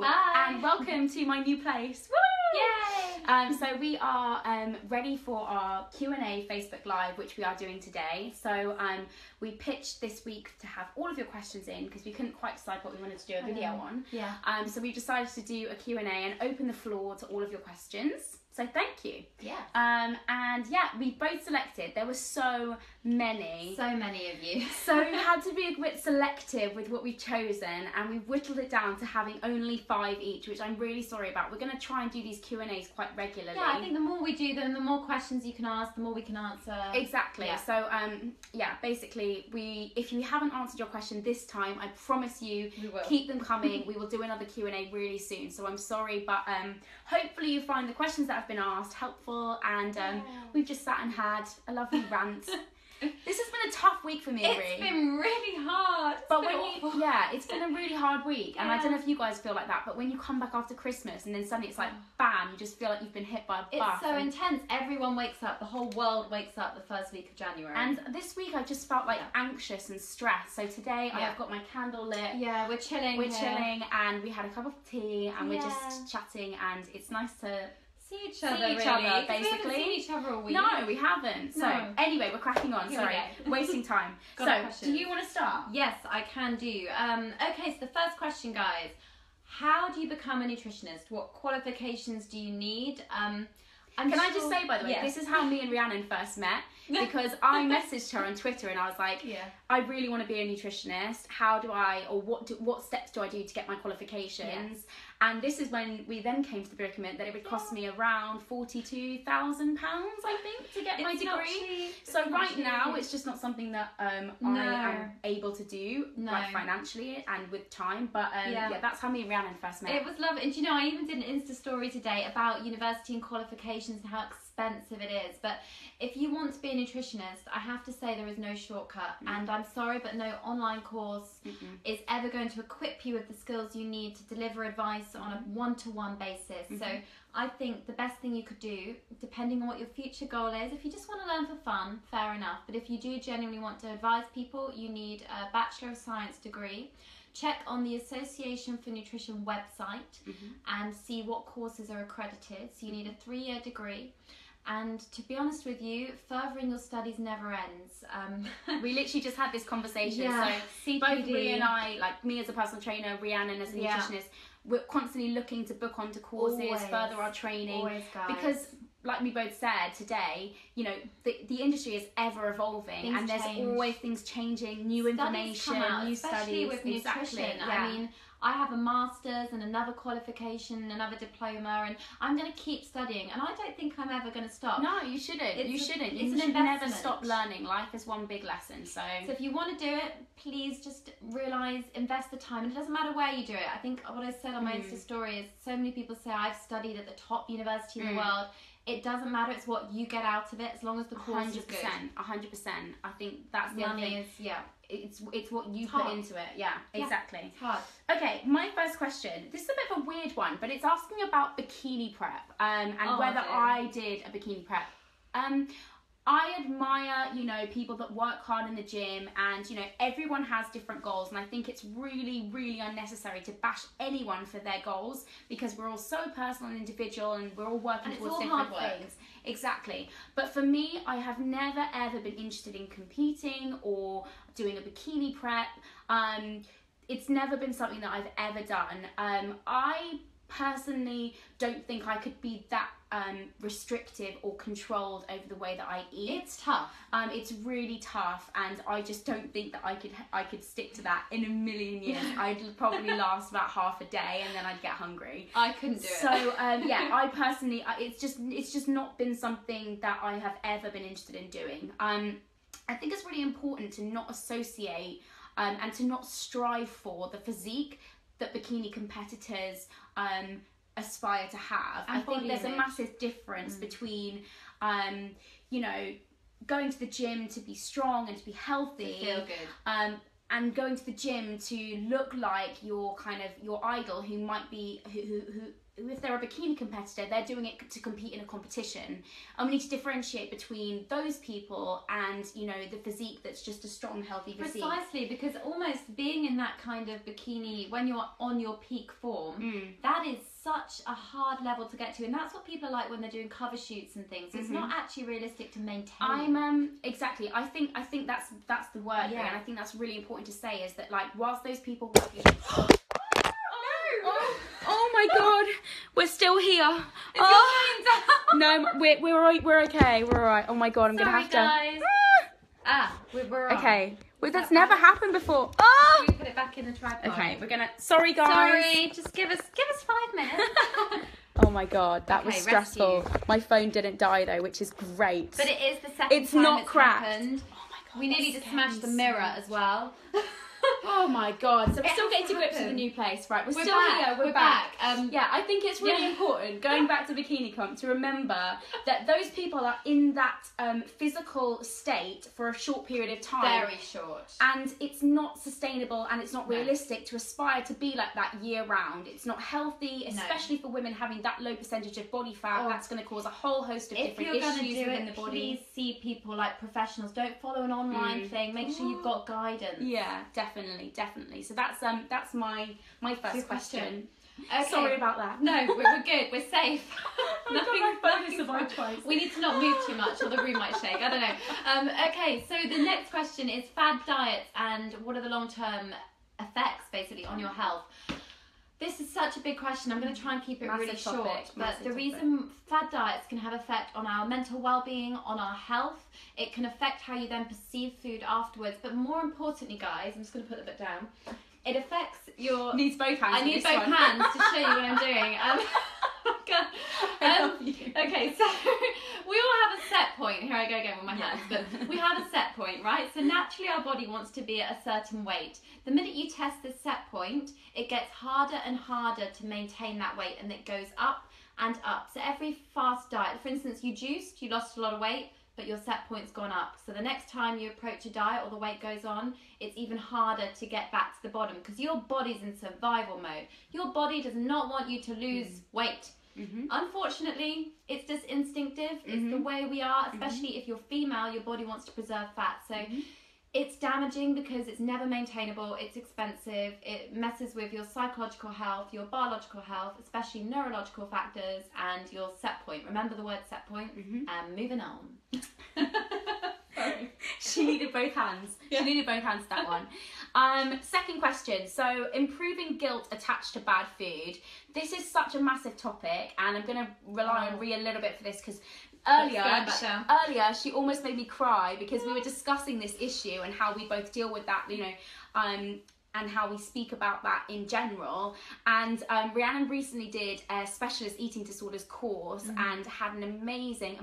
Hi. And welcome to my new place. Woo! Yay! So we are ready for our Q&A Facebook Live, which we are doing today. So we pitched this week to have all of your questions in because we couldn't quite decide what we wanted to do a video on. Yeah. So we decided to do a Q&A and open the floor to all of your questions. So thank you. Yeah. And yeah, we both selected. There were so many. So many of you. So we had to be a bit selective with what we've chosen, and we've whittled it down to having only 5 each, which I'm really sorry about. We're going to try and do these Q&As quite regularly. Yeah, I think the more we do them, the more questions you can ask, the more we can answer. Exactly. Yeah. So yeah, basically, if you haven't answered your question this time, I promise you, We will. keep them coming. We will do another Q&A really soon. So I'm sorry, but hopefully you find the questions that have been asked helpful, and we've just sat and had a lovely rant. This has been a tough week for me, It's been really hard. But it's been a really hard week, and I don't know if you guys feel like that, but when you come back after Christmas and then suddenly it's like bam, you just feel like you've been hit by a bus. It's so intense. Everyone wakes up, the whole world wakes up the first week of January. And this week I just felt like anxious and stressed. So today I have got my candle lit. Yeah, we're chilling. We're chilling, and we had a cup of tea, and we're just chatting, and it's nice to see each other, basically. We haven't seen each other all week. No, we haven't. So anyway, we're cracking on. Sorry, wasting time. So do you want to start? Yes, I can do. Okay, so the first question, guys. How do you become a nutritionist? What qualifications do you need? Can I just say, by the way, this is how me and Rhiannon first met, because I messaged her on Twitter and I was like, I really want to be a nutritionist. How do I, or what steps do I do to get my qualifications? Yes. And this is when we then came to the predicament that it would cost me around £42,000, I think, to get my degree. So right now, it's just not something that I am able to do, like financially and with time. But yeah, that's how me and Rhiannon first met. It was lovely. And do you know, I even did an Insta story today about university and qualifications and how expensive it is. But if you want to be a nutritionist, I have to say there is no shortcut. And I'm sorry, but no online course is ever going to equip you with the skills you need to deliver advice on a one-to-one basis. So I think the best thing you could do, depending on what your future goal is, if you just want to learn for fun, fair enough. But if you do genuinely want to advise people, you need a Bachelor of Science degree. Check on the Association for Nutrition website and see what courses are accredited. So you need a 3-year degree. And to be honest with you, furthering your studies never ends. We literally just had this conversation. Yeah, so both Rhea and I, like me as a personal trainer, Rhiannon as a nutritionist, we're constantly looking to book onto courses, further our training. Always, guys. Because like we both said today, you know, the industry is ever evolving, and there's always things changing, new information, new especially studies. with nutrition. Yeah. I mean, I have a master's and another qualification, another diploma, and I'm going to keep studying, and I don't think I'm ever going to stop. No, you shouldn't. You shouldn't. You should never stop learning. Life is one big lesson. So if you want to do it, please just realise, invest the time, and it doesn't matter where you do it. I think what I said on my Insta story is so many people say I've studied at the top university in the world. It doesn't matter. It's what you get out of it, as long as the course is good. 100%. I think that's the money other thing. It's what you put into it. Yeah, exactly. It's hard. Okay, my first question. This is a bit of a weird one, but it's asking about bikini prep and whether I did a bikini prep. I admire, you know, people that work hard in the gym, and, you know, everyone has different goals, and I think it's really, really unnecessary to bash anyone for their goals, because we're all so personal and individual, and we're all working towards different things. Exactly. But for me, I have never ever been interested in competing or doing a bikini prep. It's never been something that I've ever done. I personally don't think I could be that restrictive or controlled over the way that I eat. It's tough. It's really tough, and I just don't think that I could stick to that in a million years. I'd probably last about half a day, and then I'd get hungry. I couldn't do it. So yeah, I personally, it's just not been something that I have ever been interested in doing. I think it's really important to not associate and to not strive for the physique that bikini competitors aspire to have. I think there's a massive difference between, you know, going to the gym to be strong and to be healthy, to feel good, and going to the gym to look like your idol, who might be who if they're a bikini competitor, they're doing it to compete in a competition, and we need to differentiate between those people and, you know, the physique that's just a strong, healthy physique. Precisely, because almost being in that kind of bikini when you're on your peak form, that is such a hard level to get to, and that's what people are like when they're doing cover shoots and things. It's not actually realistic to maintain. Exactly. I think that's the word, and I think that's really important to say, is that, like, whilst those people Oh my God, we're still here. No, we're okay. We're alright. Oh my God, I'm gonna have guys. We're on. Okay, that's never happened before. Should we put it back in the tripod? Okay, we're gonna. Sorry, guys. Sorry, just give us 5 minutes. Oh my God, that was stressful. Rescue. My phone didn't die though, which is great. But it is the second time not it's cracked. happened. Oh my God, we nearly just smashed the mirror as well. Oh my God, so we're still getting to grips with the new place, right? We're still here, we're back. Yeah, I think it's really important, going back to Bikini Comp, to remember that those people are in that physical state for a short period of time. Very short. And it's not sustainable, and it's not realistic to aspire to be like that year round. It's not healthy, especially for women having that low percentage of body fat. That's going to cause a whole host of different issues within the body. Please see people like professionals. Don't follow an online thing. Make sure you've got guidance. Yeah, definitely. So that's my first question. Okay. Sorry about that. No, we're good. We're safe. Nothing survived twice. We need to not move too much, or the room might shake. I don't know. Okay, so the next question is fad diets and what are the long-term effects, basically, on your health. This is such a big question. I'm going to try and keep it really short. But the reason fad diets can have effect on our mental well-being, on our health, it can affect how you then perceive food afterwards. But more importantly, guys, I'm just going to put the book down. It affects your... Needs both hands. I need both hands to show you what I'm doing. Okay, so we all have a set point. Here I go again with my hands. But we have a set point, right? So naturally our body wants to be at a certain weight. The minute you test this set point, it gets harder and harder to maintain that weight, and it goes up and up. So every fast diet, for instance, you juiced, you lost a lot of weight, but your set point's gone up. So the next time you approach a diet or the weight goes on, it's even harder to get back to the bottom because your body's in survival mode. Your body does not want you to lose weight. Unfortunately, it's just instinctive. It's the way we are, especially if you're female, your body wants to preserve fat. So it's damaging because it's never maintainable, it's expensive, it messes with your psychological health, your biological health, especially neurological factors, and your set point. Remember the word set point? Moving on. Sorry. She needed both hands. She needed both hands to that one. Second question. So, improving guilt attached to bad food. This is such a massive topic, and I'm going to rely on Rhea a little bit for this because earlier she almost made me cry because we were discussing this issue and how we both deal with that, you know, and how we speak about that in general. And Rhiannon recently did a specialist eating disorders course and had an amazing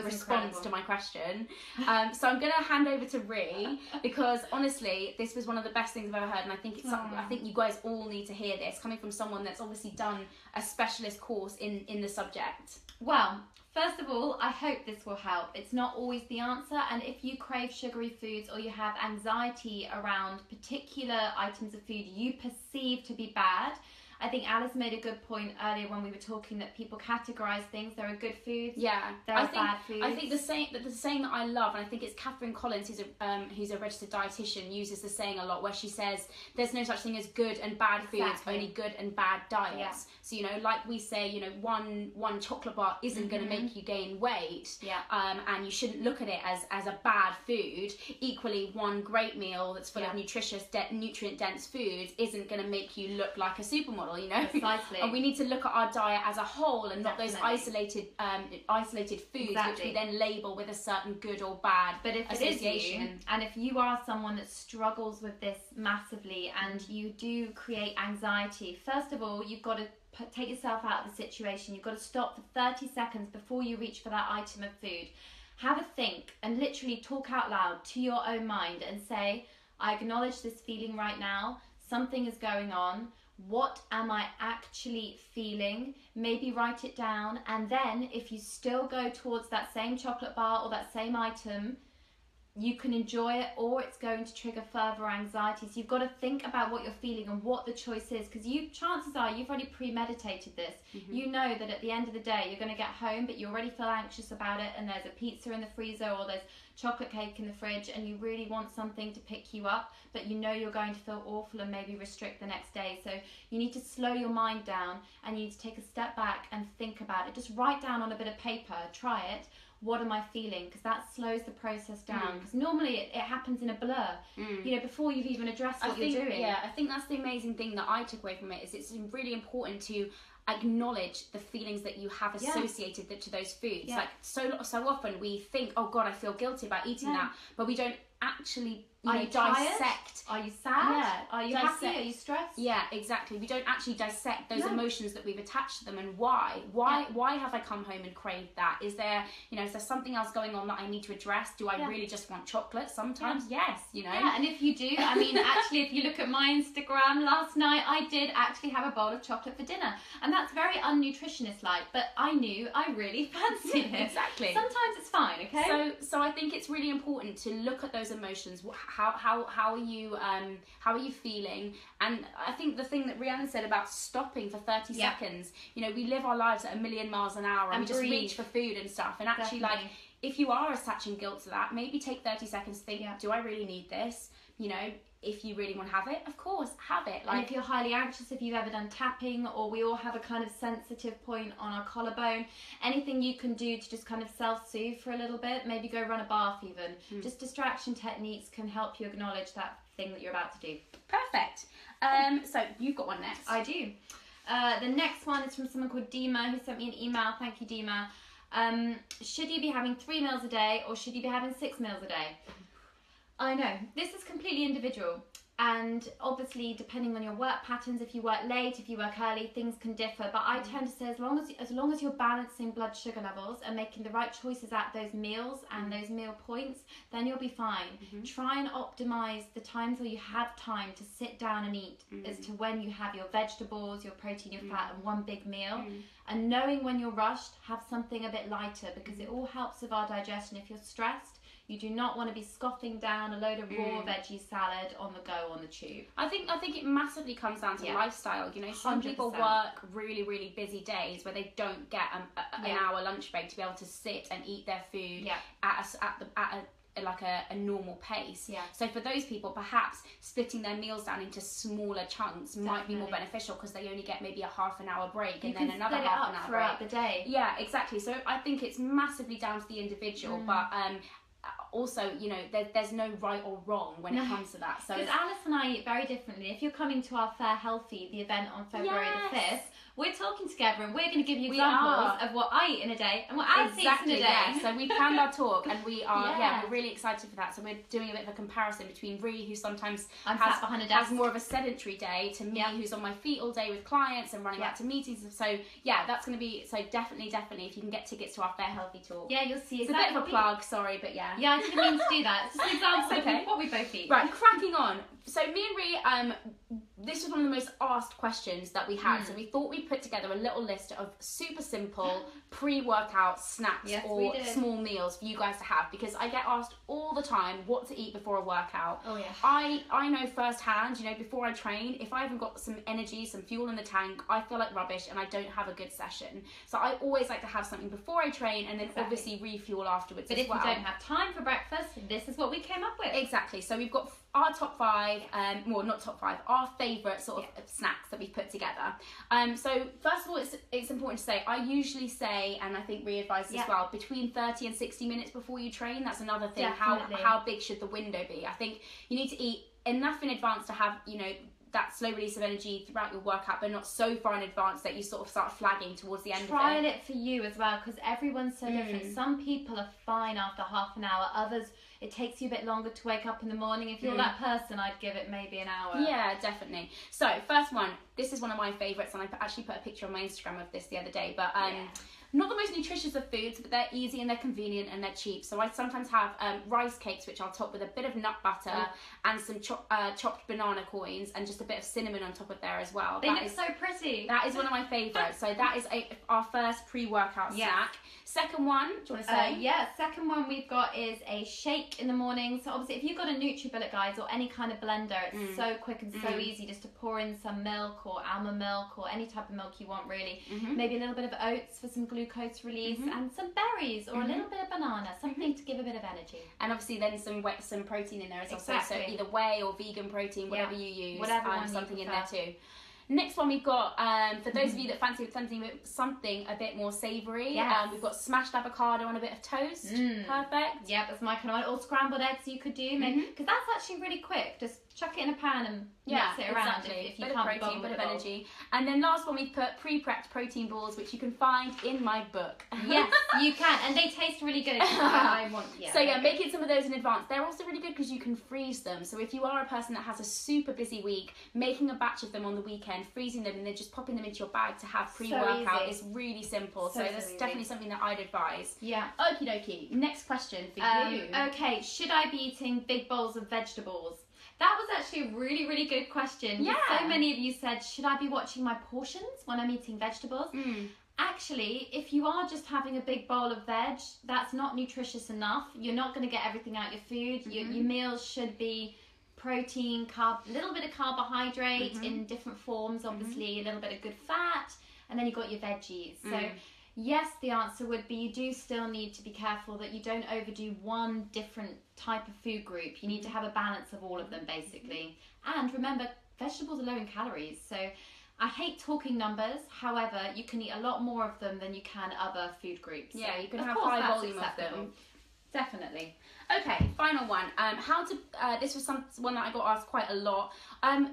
response to my question. So I'm going to hand over to Rhi because honestly, this was one of the best things I've ever heard, and I think it's something, I think you guys all need to hear this coming from someone that's obviously done a specialist course in the subject. Well, first of all, I hope this will help. It's not always the answer, and if you crave sugary foods or you have anxiety around particular items of food you perceive to be bad, I think Alice made a good point earlier when we were talking that people categorise things. There are good foods. There are bad foods. I think the saying that I love, and I think it's Catherine Collins, who's a registered dietitian, uses the saying a lot, where she says there's no such thing as good and bad foods, only good and bad diets. So, you know, like we say, you know, one chocolate bar isn't going to make you gain weight, and you shouldn't look at it as a bad food. Equally, one great meal that's full of nutritious, nutrient-dense foods isn't going to make you look like a supermodel. You know, precisely. And we need to look at our diet as a whole and not those isolated foods, which we then label with a certain good or bad association. It is you, and if you are someone that struggles with this massively and you do create anxiety, first of all, you've got to take yourself out of the situation. You've got to stop for 30 seconds before you reach for that item of food. Have a think and literally talk out loud to your own mind and say, I acknowledge this feeling right now. Something is going on. What am I actually feeling? Maybe write it down, and then if you still go towards that same chocolate bar or that same item, you can enjoy it, or it's going to trigger further anxiety. So you've got to think about what you're feeling and what the choice is, because chances are you've already premeditated this. You know that at the end of the day you're going to get home, but you already feel anxious about it, and there's a pizza in the freezer or there's chocolate cake in the fridge, and you really want something to pick you up, but you know you're going to feel awful and maybe restrict the next day. So you need to slow your mind down, and you need to take a step back and think about it. Just write down on a bit of paper, try it. What am I feeling? Because that slows the process down. Because normally it happens in a blur, you know, before you've even addressed what you're doing. Yeah, I think that's the amazing thing that I took away from it, is it's really important to acknowledge the feelings that you have associated to those foods. Like so often we think, oh God, I feel guilty about eating that, but we don't actually dissect. Are you sad? Yeah. Are you happy? Are you stressed? Yeah, exactly. We don't actually dissect those emotions that we've attached to them, and why have I come home and craved that? Is there something else going on that I need to address? Do I really just want chocolate? Sometimes yes, Yeah, and if you do, I mean, actually, if you look at my Instagram last night, I did actually have a bowl of chocolate for dinner, and that's very unnutritionist like, but I knew I really fancied it. Exactly. Sometimes it's fine, okay? So I think it's really important to look at those emotions. How are you feeling? And I think the thing that Rhiannon said about stopping for 30 seconds, we live our lives at 1,000,000 miles an hour, and we just reach for food and stuff, and actually if you are attaching guilt to that, maybe take 30 seconds to think, do I really need this? If you really want to have it, of course, have it. And if you're highly anxious, if you've ever done tapping, or we all have a kind of sensitive point on our collarbone, anything you can do to just kind of self-soothe for a little bit, maybe go run a bath even. Just distraction techniques can help you acknowledge that thing that you're about to do. Perfect. So you've got one next. I do. The next one is from someone called Dima, who sent me an email. Thank you, Dima. Should you be having 3 meals a day, or should you be having 6 meals a day? I know, this is completely individual, and obviously depending on your work patterns, if you work late, if you work early, things can differ, but I tend to say as long as you're balancing blood sugar levels and making the right choices at those meals and those meal points, then you'll be fine. Try and optimize the times where you have time to sit down and eat as to when you have your vegetables, your protein, your fat, and one big meal. And knowing when you're rushed, have something a bit lighter, because it all helps with our digestion. If you're stressed, you do not want to be scoffing down a load of raw veggie salad on the go on the tube. I think it massively comes down to lifestyle. Some 100%. People work really, really busy days where they don't get an hour lunch break to be able to sit and eat their food at a normal pace. So for those people, perhaps splitting their meals down into smaller chunks might be more beneficial, because they only get maybe a half an hour break and then another half an hour throughout break the day. Yeah, exactly. So I think it's massively down to the individual, but also, there's no right or wrong when it comes to that. So because Alice and I eat very differently. If you're coming to our Fair Healthy, the event on February the 5th, we're talking together, and we're going to give you examples of what I eat in a day and what Alice eats in a day. Yeah. So we planned our talk, and we are we're really excited for that. So we're doing a bit of a comparison between Rhi, who sometimes has more of a sedentary day, to me, who's on my feet all day with clients and running out to meetings. So that's going to be definitely if you can get tickets to our Fair Healthy talk. Yeah, you'll see. It's a bit of a plug, sorry, but yeah. Yeah, I didn't mean to do that. It's just an example of what we both eat. Right, cracking on. So me and Rhi, this was one of the most asked questions that we had. So we thought we'd put together a little list of super simple pre-workout snacks or small meals for you guys to have, because I get asked all the time what to eat before a workout. Oh yeah. I know firsthand, before I train, if I haven't got some energy, some fuel in the tank, I feel like rubbish and I don't have a good session. So I always like to have something before I train, and then obviously refuel afterwards. But if you don't have time for breakfast, this is what we came up with. Exactly. So we've got our top 5, not top 5, our favourite sort of snacks that we've put together. So first of all, it's important to say, I usually say, and I think Rhi advises as well, between 30 and 60 minutes before you train. That's another thing. Definitely. How big should the window be? I think you need to eat enough in advance to have, that slow release of energy throughout your workout, but not so far in advance that you sort of start flagging towards the end of it. Trial it for you as well, because everyone's so different. Some people are fine after half an hour. Others, it takes you a bit longer to wake up in the morning. If you're that person, I'd give it maybe an hour. Yeah, definitely. So first one, this is one of my favourites, and I actually put a picture on my Instagram of this the other day, but not the most nutritious of foods, but they're easy and they're convenient and they're cheap. So I sometimes have rice cakes, which I'll top with a bit of nut butter and some chopped banana coins and just a bit of cinnamon on top of there as well. They look so pretty. That is one of my favourites. So that is our first pre-workout snack. Second one, do you want to say? Second one we've got is a shake in the morning. So obviously if you've got a NutriBullet, guys, or any kind of blender, it's so quick and so easy just to pour in some milk or almond milk or any type of milk you want, really. Maybe a little bit of oats for some glucose release and some berries or a little bit of banana, something to give a bit of energy. And obviously then some protein in there as well. So either whey or vegan protein, whatever you use, something in there too. Next one we've got, for those of you that fancy something a bit more savoury, we've got smashed avocado on a bit of toast. Perfect. Yeah, that's my kind of one. Or scrambled eggs you could do, maybe, because that's actually really quick. Just chuck it in a pan and mix it around if you can't be bothered with bit of energy. And then last one, we've put pre-prepped protein balls, which you can find in my book. Yes, you can, and they taste really good. Making some of those in advance. They're also really good because you can freeze them. So if you are a person that has a super busy week, making a batch of them on the weekend, freezing them, and then just popping them into your bag to have pre-workout is really simple. So that's definitely something that I'd advise. Yeah. Okie dokie. Next question for you. Okay, should I be eating big bowls of vegetables? That was actually a really, really good question. Yeah. So many of you said, should I be watching my portions when I'm eating vegetables? Actually, if you are just having a big bowl of veg, that's not nutritious enough. You're not going to get everything out your food. Your meals should be protein, carb, a little bit of carbohydrate in different forms, obviously, a little bit of good fat, and then you've got your veggies. So yes, the answer would be you do still need to be careful that you don't overdo one different type of food group. You need to have a balance of all of them, basically. And remember, vegetables are low in calories, so I hate talking numbers. However, you can eat a lot more of them than you can other food groups. Yeah, so you can have high volume of them. Definitely. Okay, final one. This was one that I got asked quite a lot.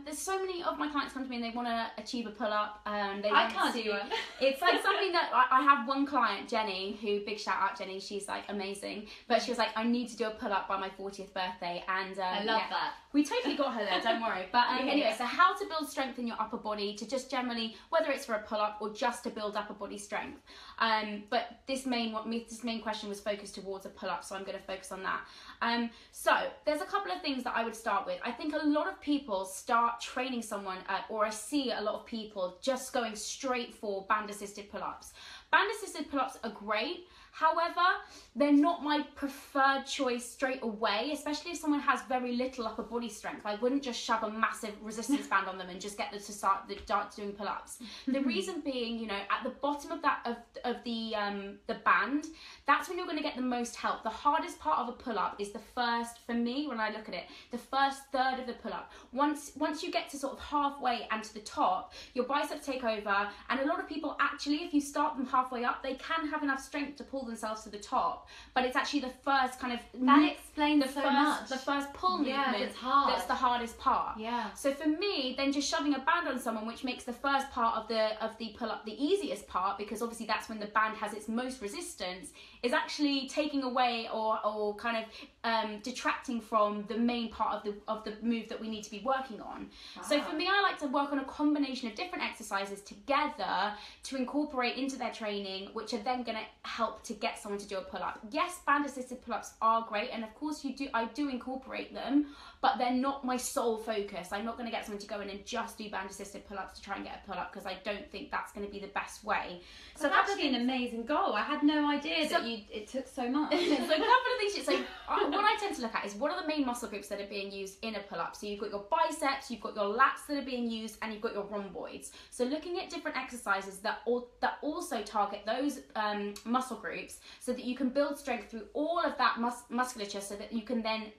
There's so many of my clients come to me and they want to achieve a pull-up. I can't do one. It's like something that I have one client, Jenny, who, big shout out Jenny, she's like amazing. But she was like, I need to do a pull-up by my 40th birthday. And I love that. We totally got her there, don't worry. But anyway, so how to build strength in your upper body to just generally, whether it's for a pull-up or just to build upper body strength. But this main question was focused towards a pull-up, so I'm going to focus on that. So there's a couple of things that I would start with. I think a lot of people start training someone, or I see a lot of people just going straight for band-assisted pull-ups. Band-assisted pull-ups are great. However, they're not my preferred choice straight away, especially if someone has very little upper body strength. I wouldn't just shove a massive resistance band on them and just get them to start doing pull-ups. The reason being, at the bottom of the band, that's when you're going to get the most help. The hardest part of a pull-up is the first, for me, when I look at it, the first third of the pull-up. Once you get to sort of halfway and to the top, your biceps take over, and a lot of people actually, if you start them halfway up, they can have enough strength to pull themselves to the top, but it's actually the first kind of explains much. The first pull movement it's hard. That's the hardest part. Yeah. So for me, then just shoving a band on someone, which makes the first part of the pull up the easiest part, because obviously that's when the band has its most resistance, is actually taking away or kind of detracting from the main part of the move that we need to be working on. Wow. So for me, I like to work on a combination of different exercises together to incorporate into their training, which are then going to help to get someone to do a pull-up. Yes, band-assisted pull-ups are great, and of course I do incorporate them, but they're not my sole focus. I'm not going to get someone to go in and just do band-assisted pull-ups to try and get a pull-up, because I don't think that's going to be the best way. So that's actually an amazing goal. I had no idea that it took so much. So a couple of things. So what I tend to look at is what are the main muscle groups that are being used in a pull-up. So you've got your biceps, you've got your lats that are being used, and you've got your rhomboids. So looking at different exercises that also target those muscle groups, so that you can build strength through all of that musculature, so that you can then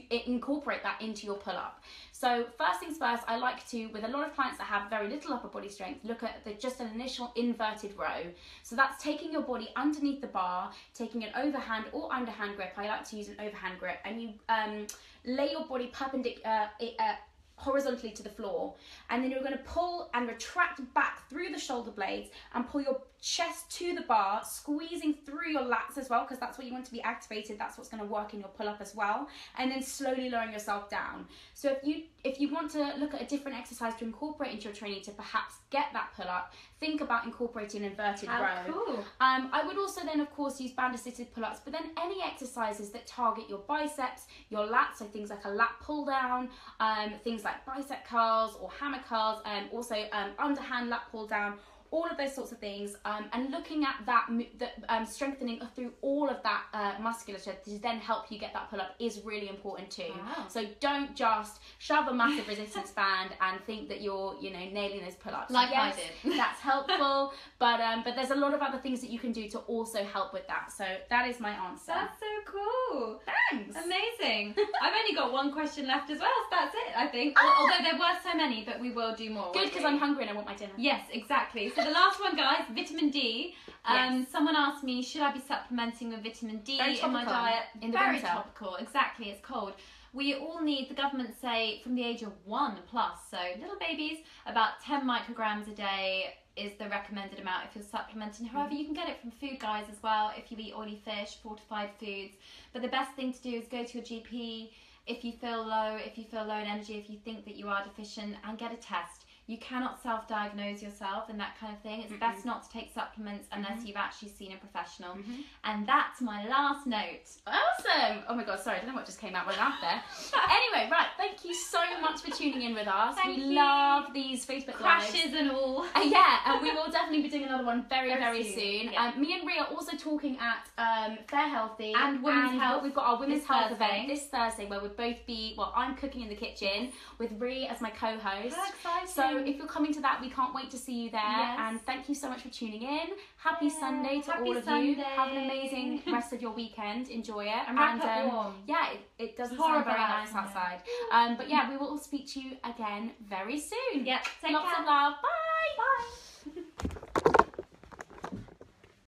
incorporate that into your pull-up. So first things first, I like to, with a lot of clients that have very little upper body strength, look at just an initial inverted row. So that's taking your body underneath the bar, taking an overhand or underhand grip. I like to use an overhand grip, and you lay your body horizontally to the floor, and then you're going to pull and retract back through the shoulder blades and pull your chest to the bar, squeezing through your lats as well, because that's what you want to be activated. That's what's going to work in your pull-up as well, and then slowly lowering yourself down. So if you if you want to look at a different exercise to incorporate into your training to perhaps get that pull up, think about incorporating inverted row. Cool. I would also then of course use band assisted pull ups, but then any exercises that target your biceps, your lats, so things like a lat pull down, things like bicep curls or hammer curls, also underhand lat pull down, all of those sorts of things, and looking at that, strengthening through all of that musculature to then help you get that pull up is really important too. Wow. So don't just shove a massive resistance band and think that you're, you know, nailing those pull ups. Like yes, I did. That's helpful, but there's a lot of other things that you can do to also help with that. So that is my answer. That's so cool. Thanks. Amazing. I've only got one question left as well, so that's it, I think. Although there were so many, but we will do more. Good, because I'm hungry and I want my dinner. Yes, exactly. So the last one, guys, vitamin D. Yes. Someone asked me, should I be supplementing with vitamin D Very in my topical diet? in the Very winter. topical, exactly. It's cold. We all need, the government say, from the age of 1 plus, so little babies, about 10 micrograms a day is the recommended amount if you're supplementing. However, you can get it from food guys as well if you eat oily fish, fortified foods. But the best thing to do is go to your GP if you feel low in energy, if you think that you are deficient, and get a test. You cannot self-diagnose yourself and that kind of thing. It's best not to take supplements unless you've actually seen a professional. And that's my last note. Awesome! Oh my god, sorry, I don't know what just came out of my mouth there. Anyway, right, thank you so much for tuning in with us. Thank we you. love these Facebook Crashes Lives. and all. Yeah, and we will definitely be doing another one very Very soon. Yeah. Me and Rhea are also talking at Fair Healthy And Women's Health. We've got our Women's This Health Thursday. event this Thursday where we'll both be, well, I'm cooking in the kitchen with Rhea as my co-host. How exciting. So if you're coming to that, we can't wait to see you there. Yes. And thank you so much for tuning in. Happy Sunday to Happy all of Sunday. you. Have an amazing rest of your weekend. Enjoy it. And wrap up warm. Yeah, it doesn't It's sound horrible very nice outside. outside. But yeah, we will all speak to you again very soon. Yep, take Lots care. of love. Bye. Bye.